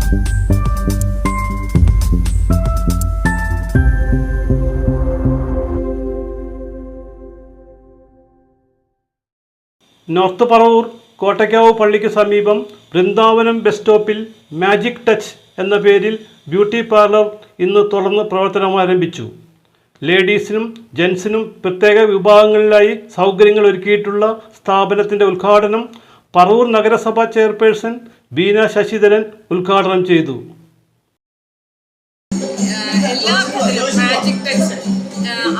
North Paravur Kottakkavu പള്ളിക്ക് സമീപം Vrindavanam bus സ്റ്റോപ്പിൽ മാജിക് ടച്ച് എന്ന പേരിൽ ബ്യൂട്ടി പാർലർ ഇന്ന് തുറന്ന് പ്രവർത്തനം ആരംഭിച്ചു. ലേഡീസിനും ജെൻസിനും പ്രത്യേക വിഭാഗങ്ങളിലായി സൗകര്യങ്ങൾ ഒരുക്കിയിട്ടുള്ള സ്ഥാപനത്തിൻ്റെ ഉദ്ഘാടനം പറവൂർ നഗരസഭാ ചെയർപേഴ്സൺ ബീന ശശിധരൻ ഉദ്ഘാടനം ചെയ്തു.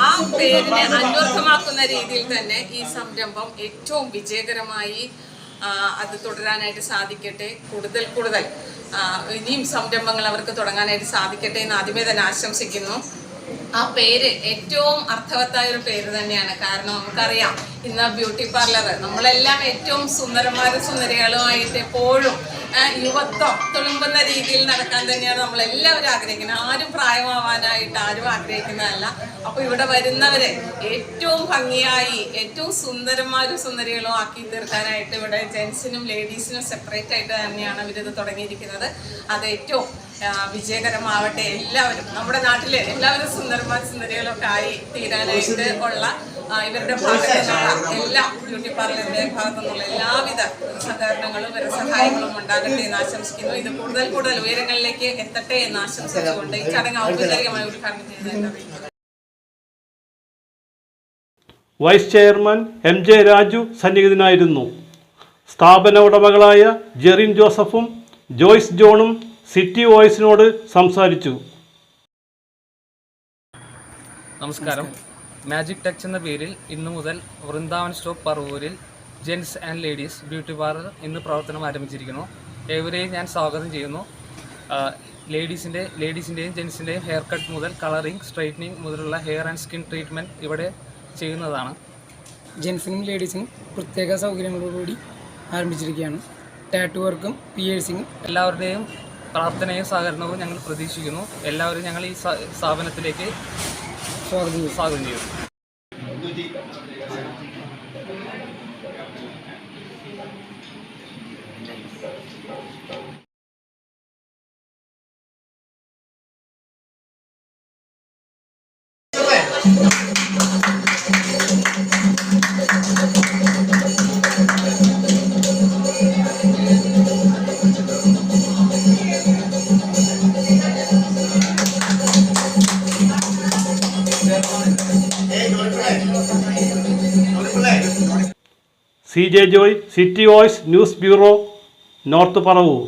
ആ പേരിനെ അന്വർത്ഥമാക്കുന്ന രീതിയിൽ തന്നെ ഈ സംരംഭം ഏറ്റവും വിജയകരമായി അത് തുടരാനായിട്ട് സാധിക്കട്ടെ. കൂടുതൽ ഇനിയും സംരംഭങ്ങൾ അവർക്ക് തുടങ്ങാനായിട്ട് സാധിക്കട്ടെ എന്ന് ആദ്യമേ തന്നെ ആശംസിക്കുന്നു. ആ പേര് ഏറ്റവും അർത്ഥവത്തായ ഒരു പേര് തന്നെയാണ്. കാരണം നമുക്കറിയാം, ഇന്ന് ബ്യൂട്ടി പാർലർ നമ്മളെല്ലാം ഏറ്റവും സുന്ദരന്മാരും സുന്ദരികളുമായിട്ട് എപ്പോഴും യുവത്വം തുളുമ്പുന്ന രീതിയിൽ നടക്കാൻ തന്നെയാണ് നമ്മളെല്ലാവരും ആഗ്രഹിക്കുന്നത്. ആരും പ്രായമാവാനായിട്ട് ആരും ആഗ്രഹിക്കുന്നതല്ല. അപ്പോൾ ഇവിടെ വരുന്നവരെ ഏറ്റവും ഭംഗിയായി ഏറ്റവും സുന്ദരന്മാരും സുന്ദരികളും ആക്കി തീർക്കാനായിട്ട് ഇവിടെ ജെൻസിനും ലേഡീസിനും സെപ്പറേറ്റ് ആയിട്ട് തന്നെയാണ് ഇവരിത് തുടങ്ങിയിരിക്കുന്നത്. അത് ഏറ്റവും വിജയകരമാവട്ടെ. എല്ലാവരും നമ്മുടെ നാട്ടിലെ എല്ലാവരും സുന്ദരന്മാരും സുന്ദരികളൊക്കെ ആയി തീരാനായിട്ട് ഉള്ള ഇവരുടെ ഭാഗത്തു നിന്നുള്ള എല്ലാ ബ്യൂട്ടി പാർലറിന്റെ ഭാഗത്തു നിന്നുള്ള എല്ലാവിധ സഹകരണങ്ങളും സഹായങ്ങളും ഉണ്ടാകട്ടെ എന്ന് ആശംസിക്കുന്നു. ഇത് കൂടുതൽ ഉയരങ്ങളിലേക്ക് എത്തട്ടെ എന്ന് ആശംസിച്ചുകൊണ്ട് ഈ ചടങ്ങ് ഔപചാരികമായി ഉദ്ഘാടനം ചെയ്തതായിട്ട് വൈസ് ചെയർമാൻ MJ രാജു സന്നിഹിതനായിരുന്നു. സ്ഥാപന ഉടമകളായ ജെറിൻ ജോസഫും ജോയ്സ് ജോണും സിറ്റി വോയിസിനോട് സംസാരിച്ചു. നമസ്കാരം. മാജിക് ടച്ച് എന്ന പേരിൽ ഇന്നു മുതൽ വൃന്ദാവൻ സ്റ്റോപ്പ് പറവൂരിൽ gents and ladies beauty parlour ഇന്ന് പ്രവർത്തനം ആരംഭിച്ചിരിക്കുന്നു. ഏവരെയും ഞാൻ സ്വാഗതം ചെയ്യുന്നു. ലേഡീസിൻ്റെയും ജെൻസിൻ്റെയും ഹെയർ കട്ട് മുതൽ കളറിംഗ്, സ്ട്രൈറ്റനിങ് മുതലുള്ള ഹെയർ ആൻഡ് സ്കിൻ ട്രീറ്റ്മെൻറ്റ് ഇവിടെ ചെയ്യുന്നതാണ്. ജെൻസിനും ലേഡീസിനും പ്രത്യേക സൗകര്യങ്ങളോടുകൂടി ആരംഭിച്ചിരിക്കുകയാണ്. ടാറ്റു വർക്കും പിയേഴ്സിങ്ങും. എല്ലാവരുടെയും പ്രാർത്ഥനയും സഹകരണവും ഞങ്ങൾ പ്രതീക്ഷിക്കുന്നു. എല്ലാവരും ഞങ്ങൾ ഈ സ്ഥാപനത്തിലേക്ക് സ്വാഗതം ചെയ്യുന്നു. CJ Joy, city voice news bureau, north Paravur.